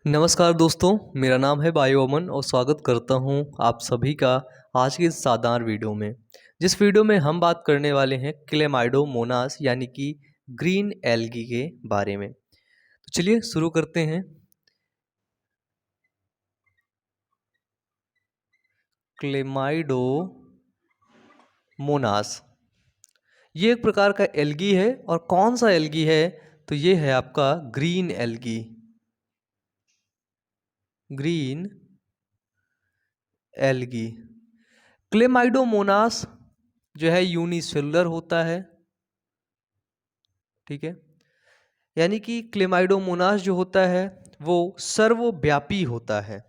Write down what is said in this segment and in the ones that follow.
नमस्कार दोस्तों, मेरा नाम है बायो अमन और स्वागत करता हूं आप सभी का आज के इस शानदार वीडियो में। जिस वीडियो में हम बात करने वाले हैं क्लेमाइडोमोनास यानी कि ग्रीन एल्गी के बारे में। तो चलिए शुरू करते हैं। क्लेमाइडोमोनास ये एक प्रकार का एल्गी है और कौन सा एल्गी है तो ये है आपका green algae. Green algae Chlamydomonas जो है यूनिसेलुलर होता है, ठीक है। यानी कि क्लेमाइडोमोनास जो होता है वो सर्वव्यापी होता है,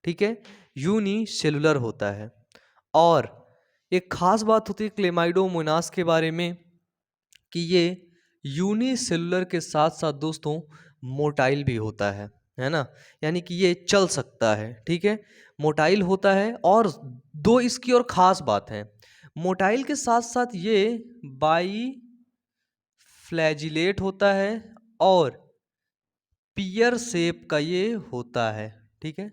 ठीक है, यूनिसेलुलर होता है। और एक खास बात होती है क्लेमाइडोमोनास के बारे में कि ये यूनिसेलुलर के साथ साथ दोस्तों मोटाइल भी होता है ना। यानी कि ये चल सकता है, ठीक है, मोटाइल होता है। और दो इसकी और ख़ास बात है, मोटाइल के साथ साथ ये बाई फ्लैजिलेट होता है और पियर शेप का ये होता है, ठीक है।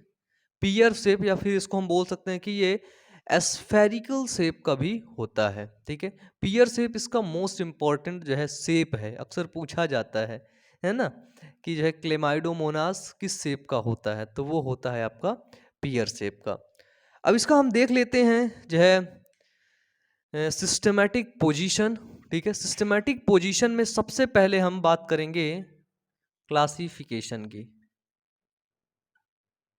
पियर शेप या फिर इसको हम बोल सकते हैं कि ये एस्फेरिकल शेप का भी होता है, ठीक है। पियर शेप इसका मोस्ट इम्पॉर्टेंट जो है शेप है, अक्सर पूछा जाता है ना, कि जो है क्लेमाइडोमोनास किस शेप का होता है, तो वो होता है आपका पियर शेप का। अब इसका हम देख लेते हैं जो है सिस्टमेटिक पोजीशन, ठीक है। सिस्टमेटिक पोजीशन में सबसे पहले हम बात करेंगे क्लासिफिकेशन की।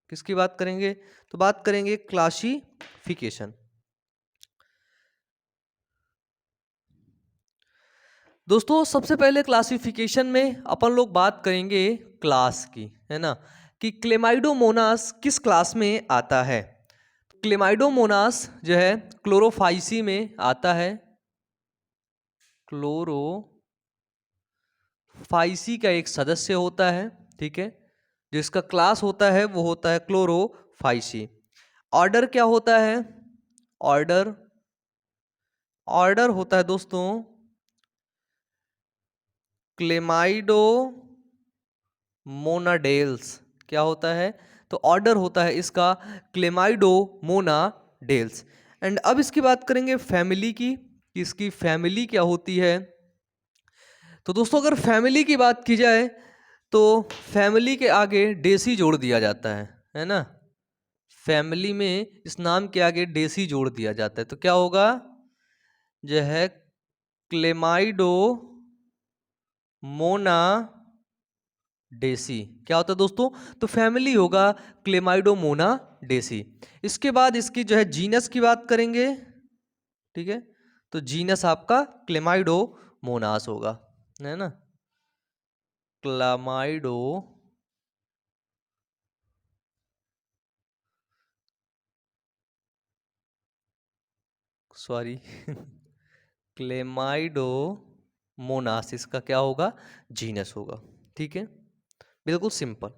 किसकी बात करेंगे तो बात करेंगे क्लासिफिकेशन। दोस्तों सबसे पहले क्लासिफिकेशन में अपन लोग बात करेंगे क्लास की, है ना, कि क्लेमाइडोमोनास किस क्लास में आता है। क्लेमाइडोमोनास जो है क्लोरोफाइसी में आता है। क्लोरोफाइसी का एक सदस्य होता है, ठीक है। जिसका क्लास होता है वो होता है क्लोरोफाइसी। ऑर्डर क्या होता है? ऑर्डर ऑर्डर होता है दोस्तों क्लेमाइडो मोनाडेल्स। क्या होता है? तो ऑर्डर होता है इसका क्लेमाइडो मोनाडेल्स। एंड अब इसकी बात करेंगे फैमिली की, कि इसकी फैमिली क्या होती है। तो दोस्तों अगर फैमिली की बात की जाए तो फैमिली के आगे डेसी जोड़ दिया जाता है ना। फैमिली में इस नाम के आगे डेसी जोड़ दिया जाता है, तो क्या होगा? जो है क्लेमाइडो मोना डेसी। क्या होता है दोस्तों? तो फैमिली होगा क्लेमाइडोमोना डेसी। इसके बाद इसकी जो है जीनस की बात करेंगे, ठीक है। तो जीनस आपका क्लेमाइडोमोनास होगा, है ना। क्लेमाइडो सॉरी क्लेमाइडोमोनास इसका क्या होगा? जीनस होगा, ठीक है। बिल्कुल सिंपल।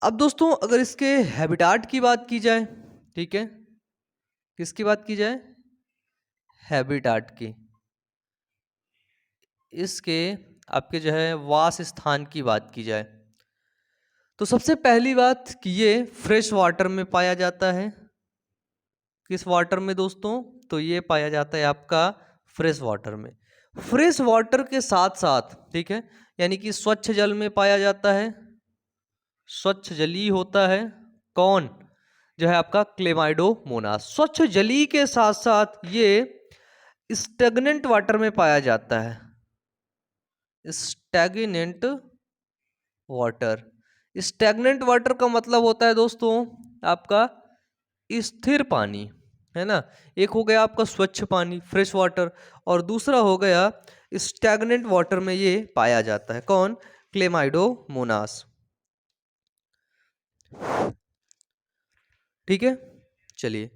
अब दोस्तों अगर इसके हैबिटाट की बात की जाए, ठीक है, किसकी बात की जाए? हैबिटाट की। इसके आपके जो है वास स्थान की बात की जाए तो सबसे पहली बात कि ये फ्रेश वाटर में पाया जाता है। किस वाटर में दोस्तों? तो ये पाया जाता है आपका फ्रेश वाटर में। फ्रेश वाटर के साथ साथ, ठीक है, यानी कि स्वच्छ जल में पाया जाता है। स्वच्छ जली होता है कौन? जो है आपका क्लेमाइडोमोनास। स्वच्छ जली के साथ साथ ये स्टेगनेंट वाटर में पाया जाता है। Stagnant water. स्टैग्नेंट वाटर का मतलब होता है दोस्तों आपका स्थिर पानी, है ना। एक हो गया आपका स्वच्छ पानी फ्रेश वाटर, और दूसरा हो गया स्टैग्नेंट वाटर में ये पाया जाता है कौन? क्लेमाइडोमोनास, ठीक है। चलिए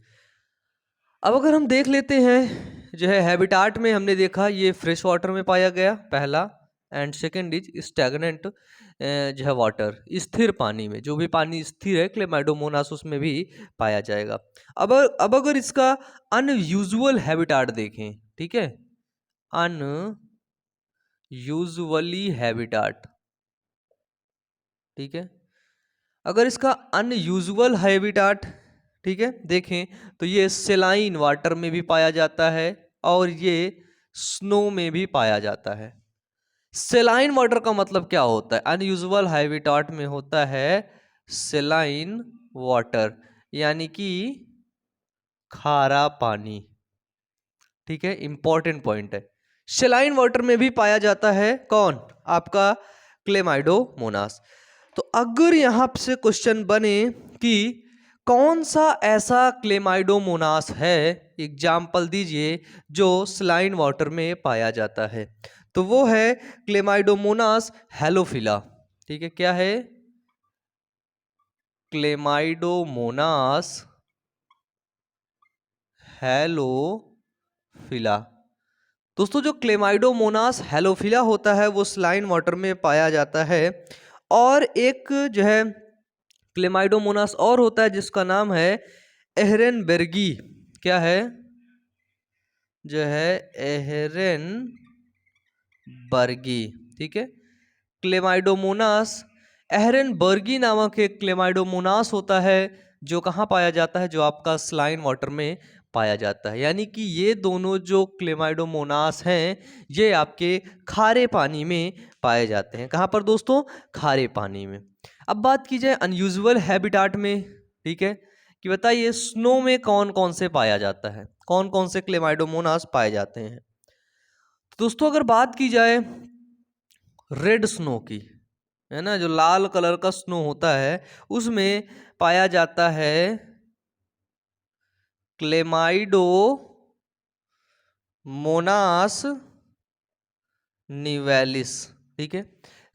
अब अगर हम देख लेते हैं जो है हैबिटाट में हमने देखा ये फ्रेश वाटर में पाया गया पहला, एंड सेकंड इज स्टैग्नेंट जो है वाटर, स्थिर पानी में। जो भी पानी स्थिर है क्लेमाइडोमोनास उसमें भी पाया जाएगा। अब अगर इसका अनयूजुअल हैबिटाट देखें, ठीक है, अनयूजुअली हैबिटाट, ठीक है। अगर इसका अनयूजुअल हैबिटाट, ठीक है, देखें तो ये सेलाइन वाटर में भी पाया जाता है और ये स्नो में भी पाया जाता है। सेलाइन वाटर का मतलब क्या होता है? अनयूजुअल हैबिटाट में होता है सेलाइन वाटर, यानी कि खारा पानी। ठीक है, इंपॉर्टेंट पॉइंट है। सेलाइन वाटर में भी पाया जाता है कौन? आपका क्लेमाइडोमोनास। तो अगर यहां से क्वेश्चन बने कि कौन सा ऐसा क्लेमाइडोमोनास है, एग्जाम्पल दीजिए, जो सलाइन वाटर में पाया जाता है, तो वो है क्लेमाइडोमोनास हेलोफिला। ठीक है, क्या है? क्लेमाइडोमोनास हेलोफिला। दोस्तों, जो क्लेमाइडोमोनास हेलोफिला होता है वो सलाइन वाटर में पाया जाता है। और एक जो है क्लेमाइडोमोनास और होता है जिसका नाम है एहरेनबर्गी। क्या है? जो है एहरेनबर्गी। ठीक है, क्लेमाइडोमोनास एहरेनबर्गी नामक एक क्लेमाइडोमोनास होता है जो कहाँ पाया जाता है? जो आपका सलाइन वाटर में पाया जाता है। यानी कि ये दोनों जो क्लेमाइडोमोनास हैं ये आपके खारे पानी में पाए जाते हैं। कहाँ पर दोस्तों? खारे पानी में। अब बात की जाए अनयूजुअल हैबिटाट में, ठीक है, कि बताइए स्नो में कौन कौन से पाया जाता है, कौन कौन से क्लेमाइडोमोनास पाए जाते हैं। तो दोस्तों, अगर बात की जाए रेड स्नो की, है ना, जो लाल कलर का स्नो होता है उसमें पाया जाता है क्लेमाइडोमोनास निवेलिस। ठीक है,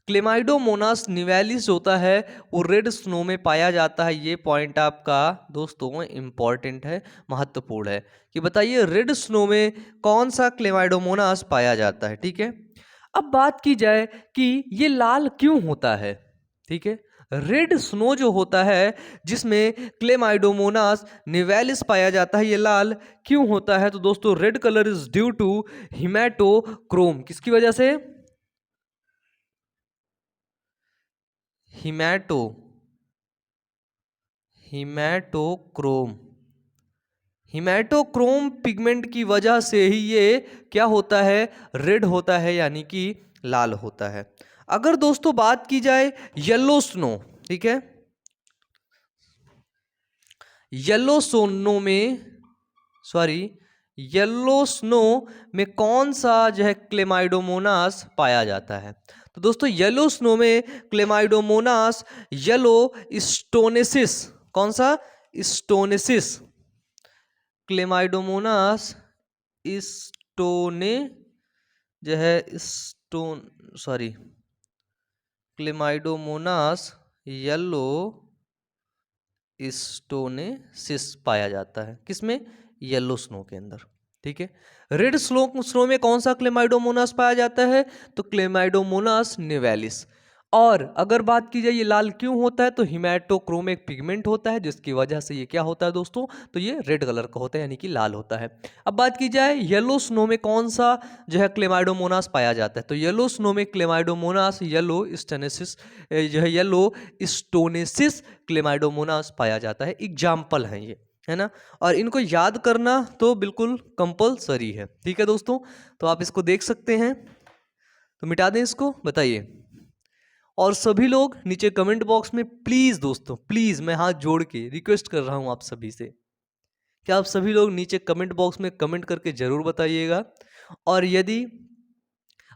क्लेमाइडोमोनास निवेलिस होता है वो रेड स्नो में पाया जाता है। ये पॉइंट आपका दोस्तों इंपॉर्टेंट है, महत्वपूर्ण है, कि बताइए रेड स्नो में कौन सा क्लेमाइडोमोनास पाया जाता है। ठीक है, अब बात की जाए कि ये लाल क्यों होता है। ठीक है, रेड स्नो जो होता है जिसमें क्लेमाइडोमोनास निवेलिस पाया जाता है, ये लाल क्यों होता है? तो दोस्तों, red colour is due to haematochrome. किसकी वजह से? हिमेटो हिमेटोक्रोम। हिमेटोक्रोम पिगमेंट की वजह से ही ये क्या होता है? रेड होता है, यानी कि लाल होता है। अगर दोस्तों बात की जाए येलो स्नो, ठीक है, येलो सोनो में, सॉरी, येलो स्नो में कौन सा जो है क्लेमाइडोमोनास पाया जाता है? तो दोस्तों, येलो स्नो में क्लेमाइडोमोनास येलो स्टोनेसिस। कौन सा? स्टोनेसिस। क्लेमाइडोमोनास स्टोने जो है स्टोन, सॉरी, क्लेमाइडोमोनास येलो स्टोनेसिस पाया जाता है। किसमें? येलो स्नो के अंदर। ठीक है, रेड स्नो में कौन सा क्लेमाइडोमोनास पाया जाता है? तो क्लेमाइडोमोनास निवेलिस। और अगर बात की जाए ये लाल क्यों होता है, तो हिमेटोक्रोम एक पिगमेंट होता है जिसकी वजह से ये क्या होता है दोस्तों? तो ये रेड कलर का होता है, यानी कि लाल होता है। अब बात की जाए येलो स्नो में कौन सा जो है क्लेमाइडोमोनास पाया जाता है, तो येलो स्नो में क्लेमाइडोमोनास येलो स्टेनेसिस जो है येलो स्टोनेसिस क्लेमाइडोमोनास पाया जाता है। एग्जाम्पल है ये, है ना, और इनको याद करना तो बिल्कुल कंपलसरी है। ठीक है दोस्तों, तो आप इसको देख सकते हैं। तो मिटा दें इसको, बताइए। और सभी लोग नीचे कमेंट बॉक्स में प्लीज दोस्तों, प्लीज, मैं हाथ जोड़ के रिक्वेस्ट कर रहा हूं आप सभी से कि आप सभी लोग नीचे कमेंट बॉक्स में कमेंट करके जरूर बताइएगा। और यदि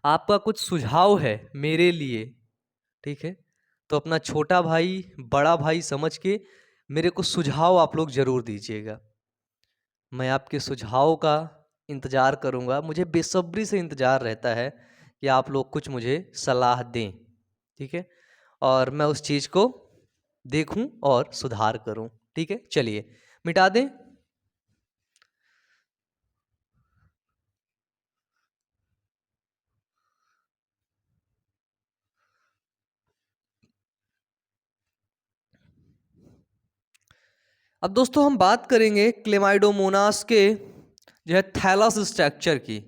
आपका कुछ सुझाव है मेरे लिए, ठीक है, तो अपना छोटा भाई बड़ा भाई समझ के मेरे को सुझाव आप लोग जरूर दीजिएगा। मैं आपके सुझाव का इंतज़ार करूंगा, मुझे बेसब्री से इंतज़ार रहता है कि आप लोग कुछ मुझे सलाह दें। ठीक है, और मैं उस चीज़ को देखूं और सुधार करूं। ठीक है, चलिए मिटा दें। अब दोस्तों हम बात करेंगे क्लेमाइडोमोनास के जो है थैलस स्ट्रक्चर की।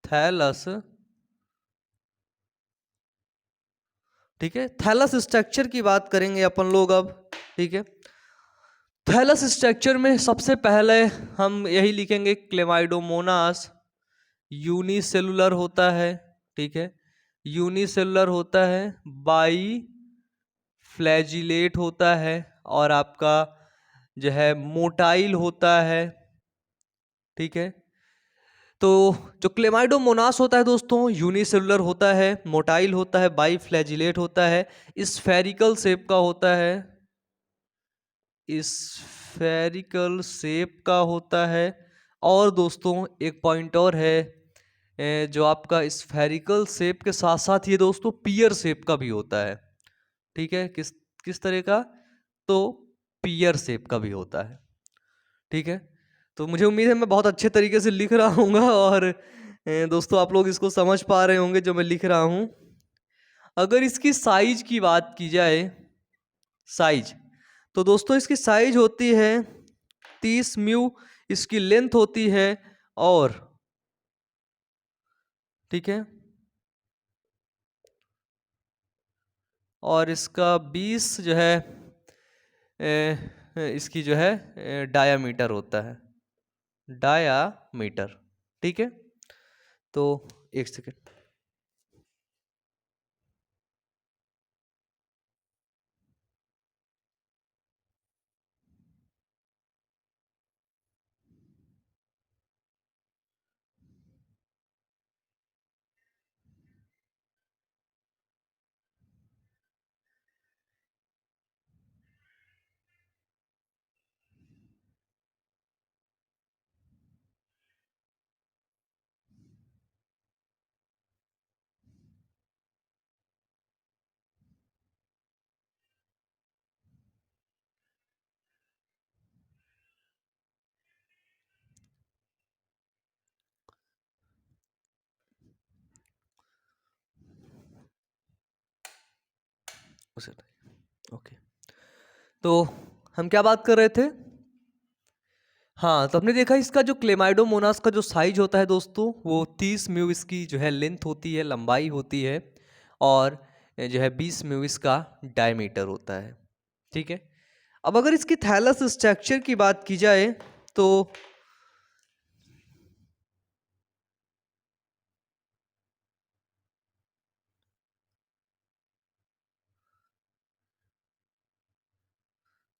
थैलस ठीक है। थैलस स्ट्रक्चर की बात करेंगे अपन लोग अब। ठीक है, थैलस स्ट्रक्चर में सबसे पहले हम यही लिखेंगे, क्लेमाइडोमोनास यूनिसेलुलर होता है। ठीक है, यूनिसेलुलर होता है, बाई फ्लैजिलेट होता है, और आपका जो है मोटाइल होता है। ठीक है, तो जो क्लेमाइडोमोनास होता है दोस्तों, यूनिसेलुलर होता है, मोटाइल होता है, बाई फ्लैजिलेट होता है, स्फेरिकल शेप का होता है, स्फेरिकल शेप का होता है। और दोस्तों एक पॉइंट और है, जो आपका स्फेरिकल शेप के साथ साथ ये दोस्तों पियर शेप का भी होता है। ठीक है, किस किस तरह का? तो पियर शेप का भी होता है। ठीक है, तो मुझे उम्मीद है मैं बहुत अच्छे तरीके से लिख रहा हूँगा, और दोस्तों आप लोग इसको समझ पा रहे होंगे जो मैं लिख रहा हूँ। अगर इसकी साइज की बात की जाए, साइज, तो दोस्तों इसकी साइज होती है 30 म्यू, इसकी लेंथ होती है, और ठीक है, और इसका 20 जो है इसकी जो है डायामीटर होता है, डायामीटर। ठीक है, तो एक सेकेंड। उसे ओके, तो हम क्या बात कर रहे थे? हाँ, तो हमने देखा इसका जो क्लेमाइडोमोनास का जो साइज होता है दोस्तों, वो 30 म्यू इसकी जो है लेंथ होती है, लंबाई होती है, और जो है 20 म्यू इसका डायमीटर होता है। ठीक है, अब अगर इसकी थैलस स्ट्रक्चर की बात की जाए, तो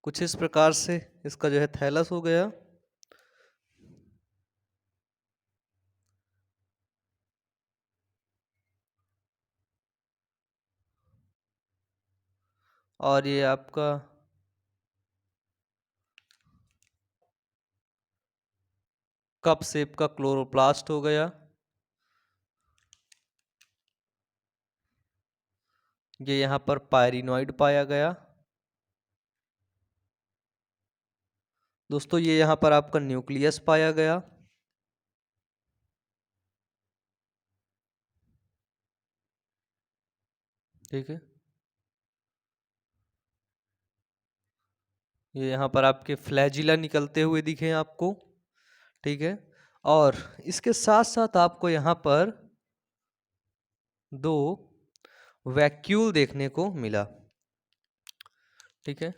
कुछ इस प्रकार से इसका जो है थैलस हो गया, और ये आपका कप शेप का क्लोरोप्लास्ट हो गया। ये यहाँ पर पायरिनॉइड पाया गया दोस्तों, ये यहाँ पर आपका न्यूक्लियस पाया गया। ठीक है, ये यहाँ पर आपके फ्लैजिला निकलते हुए दिखे आपको। ठीक है, और इसके साथ साथ आपको यहाँ पर दो वैक्यूल देखने को मिला। ठीक है,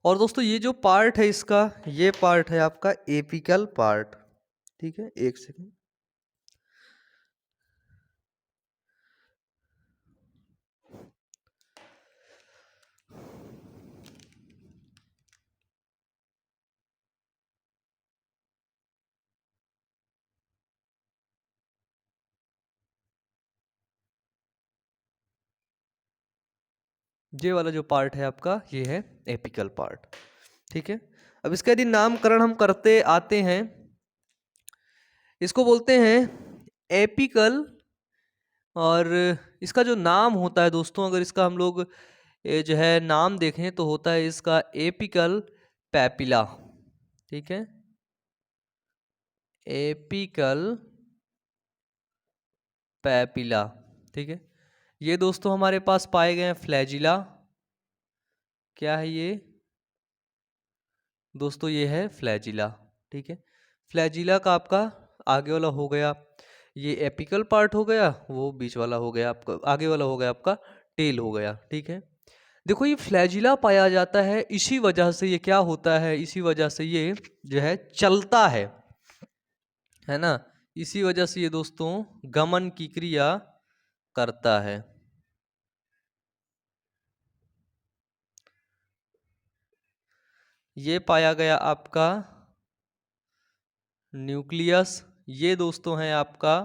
और दोस्तों ये जो पार्ट है इसका, ये पार्ट है आपका एपिकल पार्ट। ठीक है, एक सेकेंड। ये वाला जो पार्ट है आपका, ये है एपिकल पार्ट। ठीक है, अब इसका यदि नामकरण हम करते आते हैं, इसको बोलते हैं एपिकल, और इसका जो नाम होता है दोस्तों, अगर इसका हम लोग ये जो है नाम देखें, तो होता है इसका एपिकल पैपिला। ठीक है, एपिकल पैपिला। ठीक है, ये दोस्तों हमारे पास पाए गए हैं फ्लैजिला। क्या है ये दोस्तों? ये है फ्लैजिला। ठीक है, फ्लैजिला का आपका आगे वाला हो गया, ये एपिकल पार्ट हो गया, वो बीच वाला हो गया आपका, आगे वाला हो गया आपका टेल हो गया, ठीक है। देखो ये फ्लैजिला पाया जाता है, इसी वजह से ये क्या होता है, इसी वजह से ये जो है चलता है ना, इसी वजह से ये दोस्तों गमन की क्रिया करता है। ये पाया गया आपका न्यूक्लियस, ये दोस्तों है आपका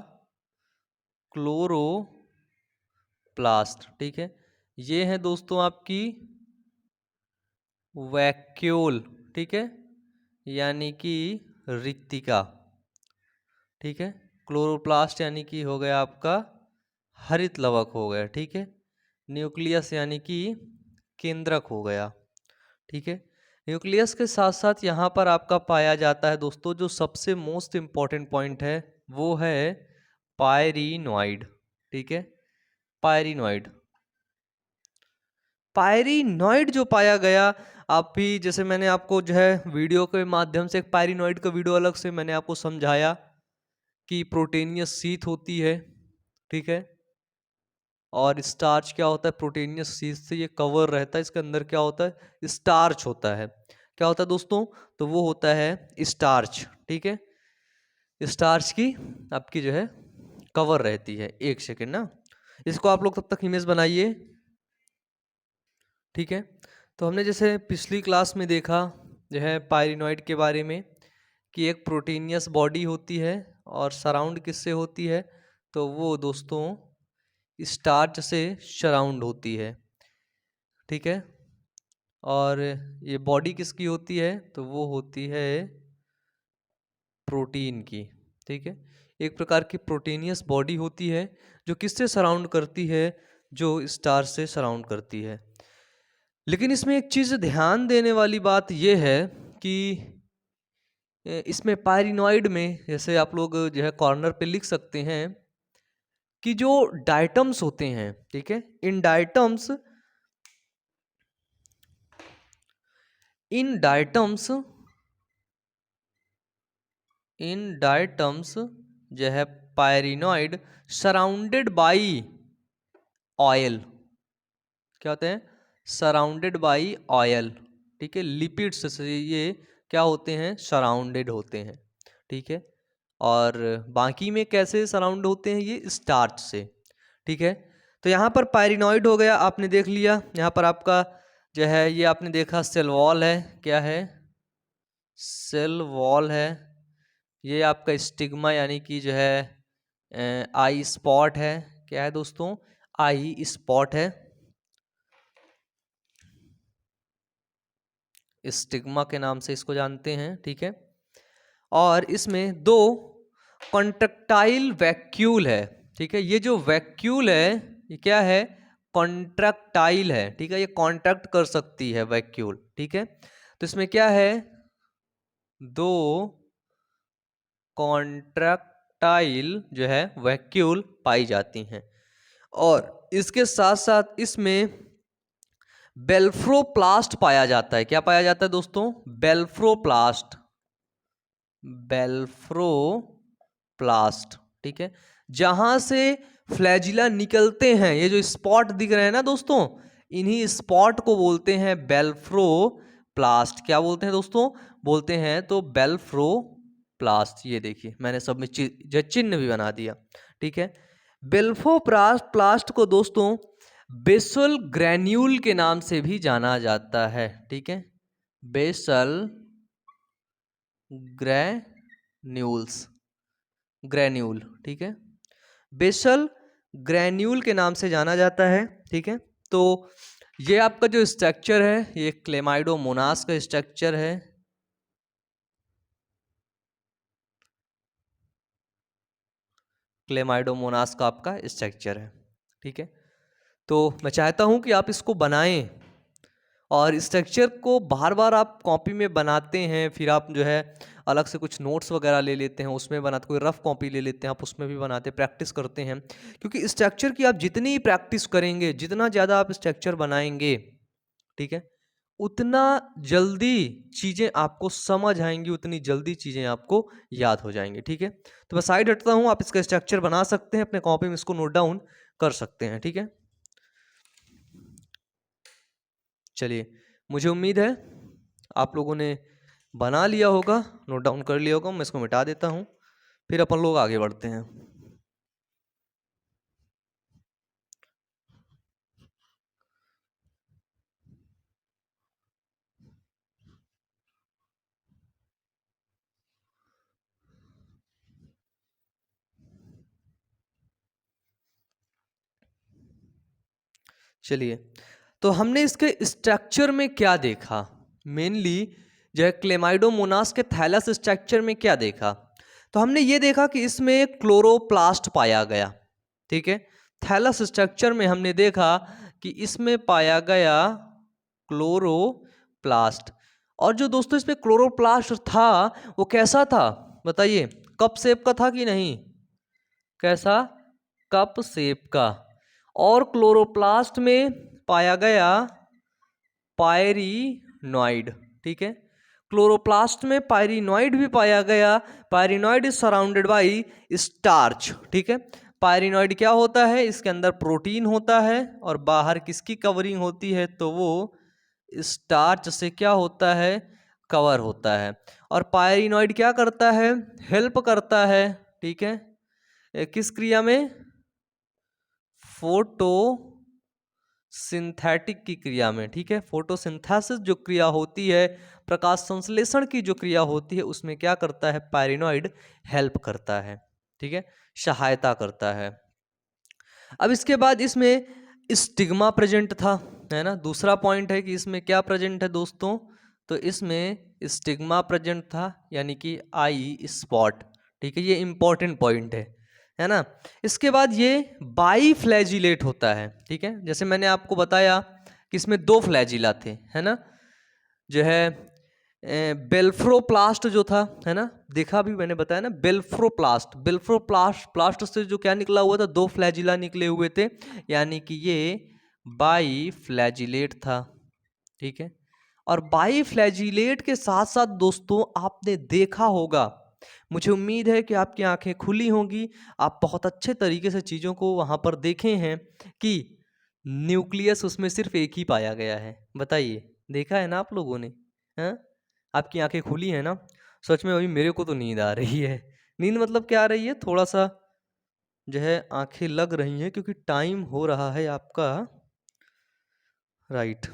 क्लोरोप्लास्ट, ठीक है। ये है दोस्तों आपकी वैक्यूल, ठीक है, यानी कि रिक्तिका, ठीक है। क्लोरोप्लास्ट यानी कि हो गया आपका हरित लवक हो गया, ठीक है। न्यूक्लियस यानी कि केंद्रक हो गया, ठीक है। न्यूक्लियस के साथ साथ यहाँ पर आपका पाया जाता है दोस्तों, जो सबसे मोस्ट इम्पॉर्टेंट पॉइंट है वो है पायरिनॉइड, ठीक है। पायरिनॉइड, पायरिनॉइड जो पाया गया, आप भी जैसे मैंने आपको जो है वीडियो के माध्यम से एक पायरिनॉइड का वीडियो अलग से मैंने आपको समझाया कि प्रोटीनियस शीथ होती है, ठीक है, और स्टार्च क्या होता है, प्रोटीनियस शीथ से ये कवर रहता है, इसके अंदर क्या होता है, स्टार्च होता है। क्या होता है दोस्तों, तो वो होता है स्टार्च, ठीक है। स्टार्च की आपकी जो है कवर रहती है। एक सेकेंड ना, इसको आप लोग तब तक इमेज बनाइए, ठीक है। तो हमने जैसे पिछली क्लास में देखा जो है पायरिनॉइड के बारे में कि एक प्रोटीनियस बॉडी होती है और सराउंड किससे होती है, तो वो दोस्तों स्टार्च से सराउंड होती है, ठीक है। और ये बॉडी किसकी होती है, तो वो होती है प्रोटीन की, ठीक है। एक प्रकार की प्रोटीनियस बॉडी होती है जो किससे सराउंड करती है, जो स्टार्च से सराउंड करती है। लेकिन इसमें एक चीज़ ध्यान देने वाली बात यह है कि इसमें पायरिनॉइड में जैसे आप लोग जो है कॉर्नर पे लिख सकते हैं कि जो डाइटम्स होते हैं, ठीक है, इन डाइटम्स जो है पायरिनॉइड सराउंडेड बाई ऑयल, क्या होते हैं, सराउंडेड बाई ऑयल, ठीक है। लिपिड्स से ये क्या होते हैं, सराउंडेड होते हैं, ठीक है। और बाकी में कैसे सराउंड होते हैं, ये स्टार्च से, ठीक है। तो यहाँ पर पायरिनॉइड हो गया, आपने देख लिया। यहाँ पर आपका जो है ये आपने देखा सेल वॉल है, क्या है, सेल वॉल है। ये आपका स्टिग्मा यानी कि जो है आई स्पॉट है, क्या है दोस्तों, आई स्पॉट है, स्टिग्मा के नाम से इसको जानते हैं, ठीक है। और इसमें दो कॉन्ट्रैक्टाइल वैक्यूल है, ठीक है। ये जो वैक्यूल है ये क्या है, कॉन्ट्रैक्टाइल है, ठीक है, ये कॉन्ट्रैक्ट कर सकती है वैक्यूल, ठीक है। तो इसमें क्या है, दो कॉन्ट्रैक्टाइल जो है वैक्यूल पाई जाती हैं। और इसके साथ साथ इसमें बेल्फ्रोप्लास्ट पाया जाता है। क्या पाया जाता है दोस्तों, बेल्फ्रोप्लास्ट, बेल्फ्रोप्लास्ट, ठीक है। जहां से फ्लैजिला निकलते हैं, ये जो स्पॉट दिख रहे हैं ना दोस्तों, इन्हीं स्पॉट को बोलते हैं बेल्फ्रोप्लास्ट। क्या बोलते हैं दोस्तों, बोलते हैं तो बेल्फ्रोप्लास्ट। ये देखिए मैंने सब में जो चिन्ह भी बना दिया, ठीक है। बेल्फ्रोप्लास्ट को दोस्तों बेसल ग्रैन्यूल के नाम से भी जाना जाता है, ठीक है, बेसल ग्रैन्यूल, ठीक है, बेसल ग्रैन्यूल के नाम से जाना जाता है, ठीक है। तो ये आपका जो स्ट्रक्चर है ये क्लेमाइडोमोनास का स्ट्रक्चर है, क्लेमाइडोमोनास का आपका स्ट्रक्चर है, ठीक है। तो मैं चाहता हूं कि आप इसको बनाएं और स्ट्रक्चर को बार बार आप कॉपी में बनाते हैं, फिर आप जो है अलग से कुछ नोट्स वगैरह ले लेते हैं, उसमें बनाते, कोई रफ कॉपी ले लेते हैं आप, उसमें भी बनाते, प्रैक्टिस करते हैं। क्योंकि स्ट्रक्चर की आप जितनी प्रैक्टिस करेंगे, जितना ज़्यादा आप स्ट्रक्चर बनाएंगे, ठीक है, उतना जल्दी चीज़ें आपको समझ आएंगी, उतनी जल्दी चीज़ें आपको याद हो जाएंगी। ठीक है, तो मैं साइड हटता हूँ, आप इसका स्ट्रक्चर बना सकते हैं, अपने कॉपी में इसको नोट डाउन कर सकते हैं। ठीक है, चलिए, मुझे उम्मीद है आप लोगों ने बना लिया होगा, नोट डाउन कर लिया होगा। मैं इसको मिटा देता हूँ, फिर अपन लोग आगे बढ़ते हैं। चलिए, तो हमने इसके स्ट्रक्चर में क्या देखा, मेनली जो है क्लेमाइडोमोनास के थैलस स्ट्रक्चर में क्या देखा, तो हमने ये देखा कि इसमें क्लोरोप्लास्ट पाया गया। ठीक है, थैलस स्ट्रक्चर में हमने देखा कि इसमें पाया गया क्लोरोप्लास्ट। और जो दोस्तों इसमें क्लोरोप्लास्ट था वो कैसा था बताइए, कप शेप का था कि नहीं, कैसा, कप शेप का। और क्लोरोप्लास्ट में पाया गया पायरिनॉइड। ठीक है, क्लोरोप्लास्ट में पायरिनॉइड भी पाया गया। Pyrenoid is surrounded by starch. ठीक है, पायरिनॉइड क्या होता है, इसके अंदर प्रोटीन होता है और बाहर किसकी कवरिंग होती है, तो वो स्टार्च से क्या होता है, कवर होता है। और पायरिनॉइड क्या करता है, हेल्प करता है। ठीक है, किस क्रिया में, फोटो सिंथेटिक की क्रिया में। ठीक है, फोटोसिंथेसिस जो क्रिया होती है, प्रकाश संश्लेषण की जो क्रिया होती है, उसमें क्या करता है, पायरिनॉइड हेल्प करता है। ठीक है, सहायता करता है। अब इसके बाद इसमें स्टिग्मा प्रेजेंट था, है ना। दूसरा पॉइंट है कि इसमें क्या प्रेजेंट है दोस्तों, तो इसमें स्टिग्मा प्रेजेंट था, यानी कि आई स्पॉट। ठीक है, ये इंपॉर्टेंट पॉइंट है ना। इसके बाद ये बाई फ्लैजिलेट होता है। ठीक है, जैसे मैंने आपको बताया कि इसमें दो फ्लैजिला थे, है ना, जो है बेल्फ्रोप्लास्ट जो था, है ना, देखा भी मैंने बताया ना, बेल्फ्रोप्लास्ट, प्लास्ट से जो क्या निकला हुआ था, दो फ्लैजिला निकले हुए थे, यानी कि ये बाई फ्लैजिलेट था। ठीक है, और बाई फ्लैजिलेट के साथ साथ दोस्तों आपने देखा होगा, मुझे उम्मीद है कि आपकी आंखें खुली होंगी, आप बहुत अच्छे तरीके से चीज़ों को वहाँ पर देखे हैं कि न्यूक्लियस उसमें सिर्फ एक ही पाया गया है। बताइए, देखा है ना आप लोगों ने, हैं, आपकी आंखें खुली हैं ना। सच में अभी मेरे को तो नींद आ रही है। नींद मतलब क्या आ रही है, थोड़ा सा जो है आंखें लग रही हैं, क्योंकि टाइम हो रहा है आपका राइट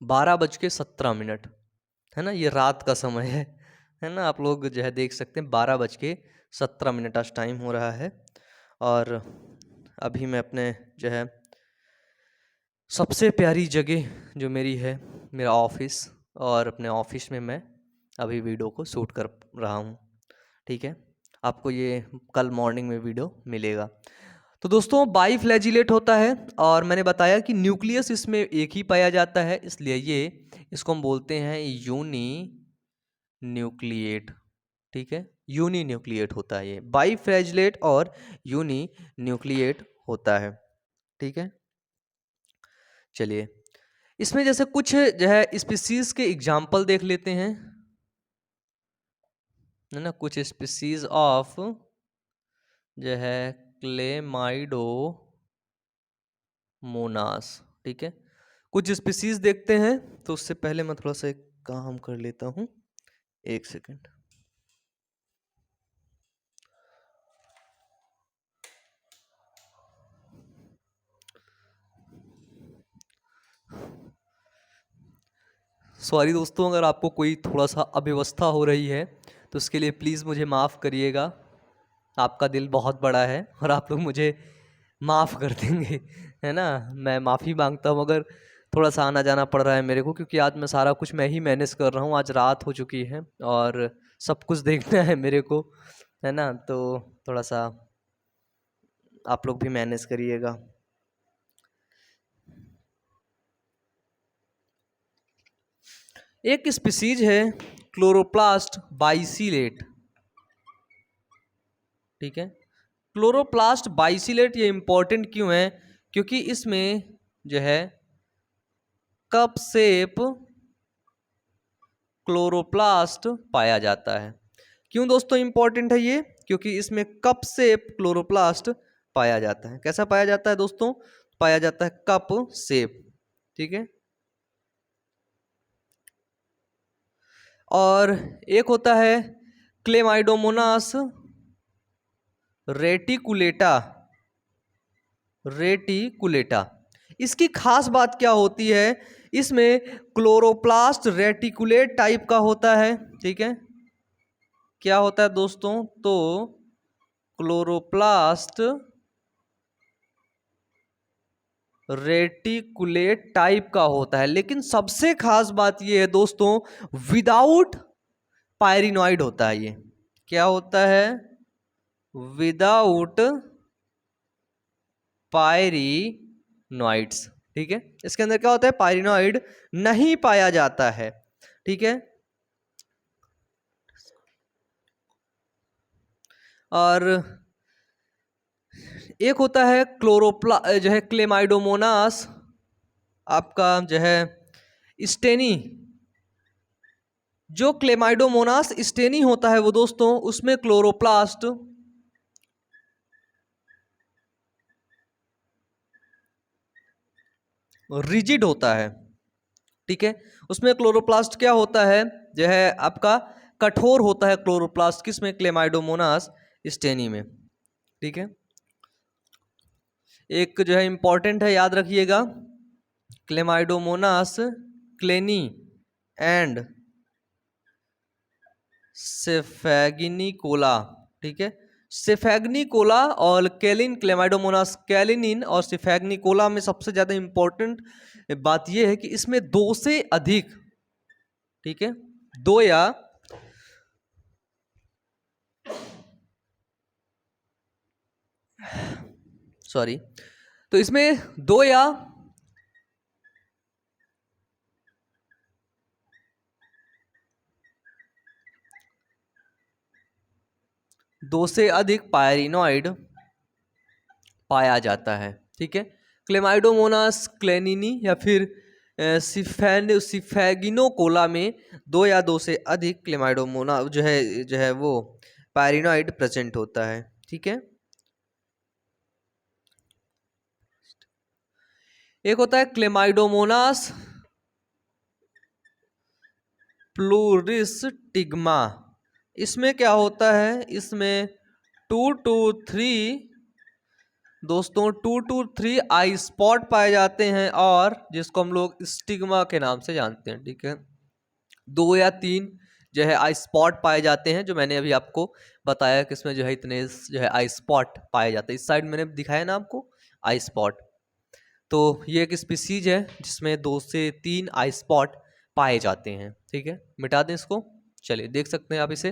12:17, है ना, ये रात का समय है ना। आप लोग जो है देख सकते हैं 12:17 आज टाइम हो रहा है। और अभी मैं अपने जो है सबसे प्यारी जगह जो मेरी है, मेरा ऑफिस, और अपने ऑफिस में मैं अभी वीडियो को शूट कर रहा हूँ। ठीक है, आपको ये कल मॉर्निंग में वीडियो मिलेगा। तो दोस्तों बाई फ्लैजिलेट होता है, और मैंने बताया कि न्यूक्लियस इसमें एक ही पाया जाता है, इसलिए ये इसको हम बोलते हैं यूनी न्यूक्लिएट। ठीक है, यूनी न्यूक्लिएट होता है ये, बाई फ्लैजिलेट और यूनी न्यूक्लिएट होता है। ठीक है, चलिए, इसमें जैसे कुछ जो है स्पीसीज के एग्जाम्पल देख लेते हैं, है ना, कुछ स्पीसीज ऑफ जो है क्लेमाइडो मोनास। ठीक है, कुछ स्पीसीज देखते हैं, तो उससे पहले मैं थोड़ा सा एक काम कर लेता हूँ, एक सेकेंड। सॉरी दोस्तों, अगर आपको कोई थोड़ा सा अव्यवस्था हो रही है तो उसके लिए प्लीज़ मुझे माफ़ करिएगा। आपका दिल बहुत बड़ा है और आप लोग मुझे माफ़ कर देंगे, है ना। मैं माफ़ी मांगता हूँ अगर थोड़ा सा आना जाना पड़ रहा है मेरे को, क्योंकि आज मैं सारा कुछ मैं ही मैनेज कर रहा हूँ। आज रात हो चुकी है और सब कुछ देखना है मेरे को, है ना, तो थोड़ा सा आप लोग भी मैनेज करिएगा। एक स्पीसीज है क्लोरोप्लास्ट बाइसिलेट। ठीक है, क्लोरोप्लास्ट बाइसिलेट ये इंपॉर्टेंट क्यों है, क्योंकि इसमें जो है कप शेप क्लोरोप्लास्ट पाया जाता है। क्यों दोस्तों इंपॉर्टेंट है ये? क्योंकि इसमें कप शेप क्लोरोप्लास्ट पाया जाता है। कैसा पाया जाता है दोस्तों? पाया जाता है कप शेप, ठीक है। और एक होता है क्लेमाइडोमोनास रेटिकुलेटा। रेटिकुलेटा, इसकी खास बात क्या होती है? इसमें क्लोरोप्लास्ट रेटिकुलेट टाइप का होता है, ठीक है। क्या होता है दोस्तों? तो क्लोरोप्लास्ट रेटिकुलेट टाइप का होता है, लेकिन सबसे खास बात यह है दोस्तों, विदाउट पायरिनॉइड होता है ये। क्या होता है? विदाउट पायरिनॉइड्स, ठीक है। इसके अंदर क्या होता है? पायरिनॉइड नहीं पाया जाता है, ठीक है। और एक होता है जो है क्लेमाइडोमोनास आपका जो है स्टेनी। जो क्लेमाइडोमोनास स्टेनी होता है वो दोस्तों, उसमें क्लोरोप्लास्ट रिजिड होता है, ठीक है। उसमें क्लोरोप्लास्ट क्या होता है? जो है आपका कठोर होता है क्लोरोप्लास्ट, किसमें? क्लेमाइडोमोनास स्टेनी में, ठीक है। एक जो है इंपॉर्टेंट है, याद रखिएगा, क्लेमाइडोमोनास क्लेनी एंड सेफेगिनिकोला, ठीक है। सेफेग्निकोला और कैलिन, क्लेमाइडोमोनास कैलिनिन और सेफेग्निकोला में सबसे ज्यादा इंपॉर्टेंट बात यह है कि इसमें दो से अधिक, ठीक है, दो या सॉरी, तो इसमें दो या दो से अधिक पायरिनॉइड पाया जाता है, ठीक है। क्लेमाइडोमोनास क्लेनिनी या फिर सिफेगिनोकोला में दो या दो से अधिक क्लेमाइडोमोना जो है वो पायरिनॉइड प्रेजेंट होता है, ठीक है। एक होता है क्लेमाइडोमोनास प्लूरिस्टिग्मा। इसमें क्या होता है? इसमें 2 to 3 दोस्तों 2 to 3 आई स्पॉट पाए जाते हैं, और जिसको हम लोग स्टिग्मा के नाम से जानते हैं, ठीक है। 2 या 3 जो है आई स्पॉट पाए जाते हैं, जो मैंने अभी आपको बताया कि इसमें जो है इतने जो है आई स्पॉट पाए जाते हैं। इस साइड मैंने दिखाया ना आपको आई स्पॉट। तो ये एक स्पीसीज है जिसमें 2 से 3 आई स्पॉट पाए जाते हैं, ठीक है। मिटा दें इसको, चलिए देख सकते हैं आप इसे।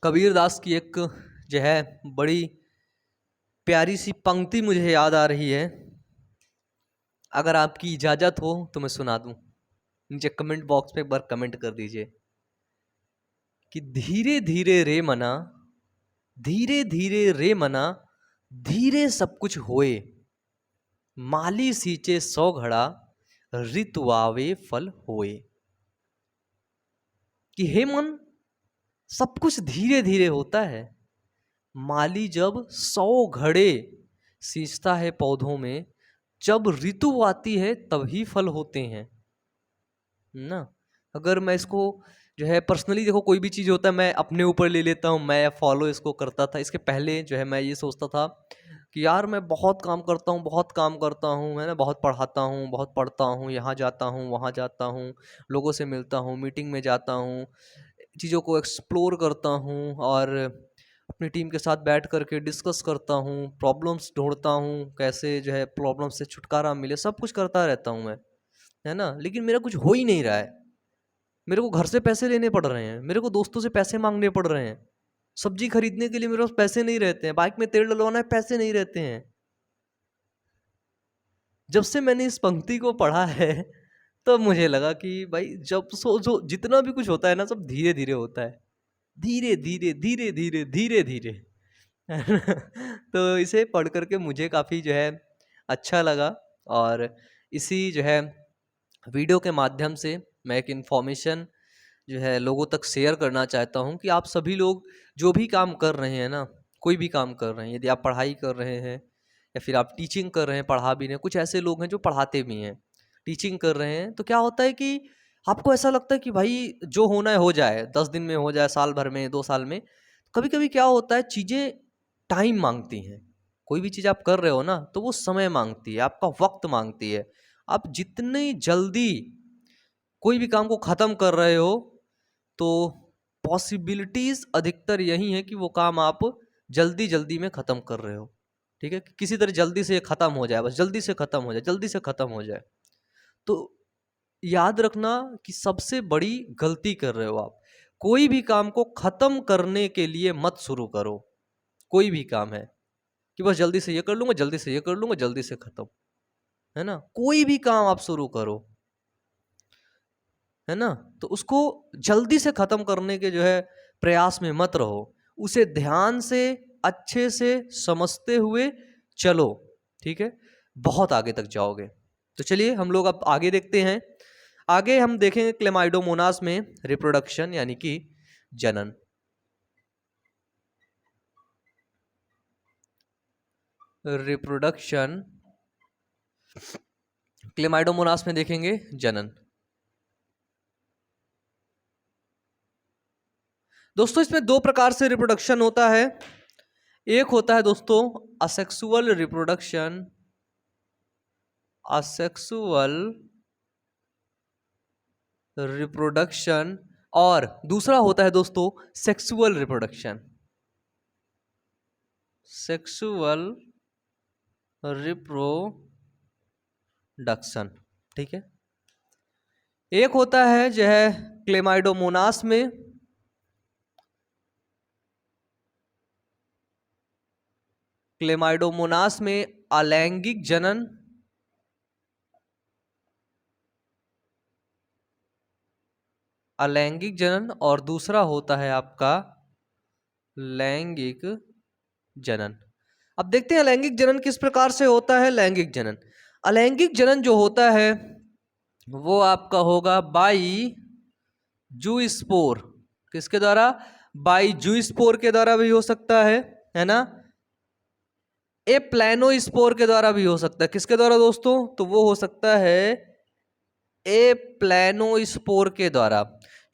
कबीर दास की एक जो है बड़ी प्यारी सी पंक्ति मुझे याद आ रही है, अगर आपकी इजाजत हो तो मैं सुना दूं। नीचे कमेंट बॉक्स में एक बार कमेंट कर दीजिए कि धीरे धीरे रे मना, धीरे धीरे रे मना, धीरे सब कुछ होए, माली सींचे 100 घड़ा, ऋतुआवे फल होए। कि हे मन, सब कुछ धीरे धीरे होता है, माली जब 100 घड़े सींचता है पौधों में, जब ऋतु आती है तभी फल होते हैं ना। अगर मैं इसको जो है पर्सनली, देखो कोई भी चीज़ होता है मैं अपने ऊपर ले लेता हूँ, मैं फॉलो इसको करता था। इसके पहले जो है मैं ये सोचता था कि यार मैं बहुत काम करता हूँ, बहुत काम करता हूँ, मैं ना बहुत पढ़ाता हूँ, बहुत पढ़ता हूँ, यहाँ जाता हूँ, वहाँ जाता हूँ, लोगों से मिलता हूँ, मीटिंग में जाता हूँ, चीज़ों को एक्सप्लोर करता हूँ, और अपनी टीम के साथ बैठ करके डिस्कस करता हूँ, प्रॉब्लम्स ढूंढता हूँ, कैसे जो है प्रॉब्लम्स से छुटकारा मिले, सब कुछ करता रहता हूँ मैं, है ना। लेकिन मेरा कुछ हो ही नहीं रहा है। मेरे को घर से पैसे लेने पड़ रहे हैं, मेरे को दोस्तों से पैसे मांगने पड़ रहे हैं, सब्जी खरीदने के लिए मेरे पास पैसे नहीं रहते हैं, बाइक में तेल डलवाना है पैसे नहीं रहते हैं। जब से मैंने इस पंक्ति को पढ़ा है तब मुझे लगा कि भाई जब जो जितना भी कुछ होता है ना सब धीरे धीरे होता है, धीरे धीरे धीरे धीरे धीरे धीरे। तो इसे पढ़ करके मुझे काफ़ी जो है अच्छा लगा, और इसी जो है वीडियो के माध्यम से मैं एक इन्फॉर्मेशन जो है लोगों तक शेयर करना चाहता हूँ कि आप सभी लोग जो भी काम कर रहे हैं ना, कोई भी काम कर रहे हैं, यदि आप पढ़ाई कर रहे हैं या फिर आप टीचिंग कर रहे हैं, पढ़ा भी रहे हैं, कुछ ऐसे लोग हैं जो पढ़ाते भी हैं, टीचिंग कर रहे हैं, तो क्या होता है कि आपको ऐसा लगता है कि भाई जो होना है हो जाए, 10 दिन में हो जाए, साल भर में, 2 साल में। कभी कभी क्या होता है, चीज़ें टाइम मांगती हैं। कोई भी चीज़ आप कर रहे हो ना तो वो समय मांगती है, आपका वक्त मांगती है। आप जितनी जल्दी कोई भी काम को ख़त्म कर रहे हो तो पॉसिबिलिटीज़ अधिकतर यही है कि वो काम आप जल्दी जल्दी में ख़त्म कर रहे हो। ठीक है, किसी तरह जल्दी से ख़त्म हो जाए, बस जल्दी से ख़त्म हो जाए, जल्दी से ख़त्म हो जाए। तो याद रखना कि सबसे बड़ी गलती कर रहे हो आप। कोई भी काम को ख़त्म करने के लिए मत शुरू करो। कोई भी काम है कि बस जल्दी से ये कर लूँगा, जल्दी से ये कर लूँगा, जल्दी से ख़त्म, है ना? कोई भी काम आप शुरू करो, है ना? तो उसको जल्दी से ख़त्म करने के जो है प्रयास में मत रहो। उसे ध्यान से, अच्छे से समझते हुए चलो, ठीक है? बहुत आगे तक जाओगे। तो चलिए हम लोग अब आगे देखते हैं। आगे हम देखेंगे क्लेमाइडोमोनास में रिप्रोडक्शन यानी कि जनन। रिप्रोडक्शन, क्लेमाइडोमोनास में देखेंगे जनन। दोस्तों इसमें 2 प्रकार से रिप्रोडक्शन होता है। एक होता है दोस्तों असेक्सुअल रिप्रोडक्शन, असेक्सुअल रिप्रोडक्शन, और दूसरा होता है दोस्तों सेक्सुअल रिप्रोडक्शन, सेक्सुअल रिप्रोडक्शन। ठीक है, एक होता है जो है क्लेमाइडोमोनास में, क्लेमाइडोमोनास में अलैंगिक जनन, अलैंगिक जनन, और दूसरा होता है आपका लैंगिक जनन। अब देखते हैं लैंगिक जनन किस प्रकार से होता है। लैंगिक जनन, अलैंगिक जनन जो होता है वो आपका होगा बाई जूस्पोर। किसके द्वारा? बाई जूस्पोर के द्वारा भी हो सकता है ना? ए प्लानोस्पोर के द्वारा भी हो सकता है। किसके द्वारा दोस्तों? तो वो हो सकता है ए प्लानोस्पोर के द्वारा।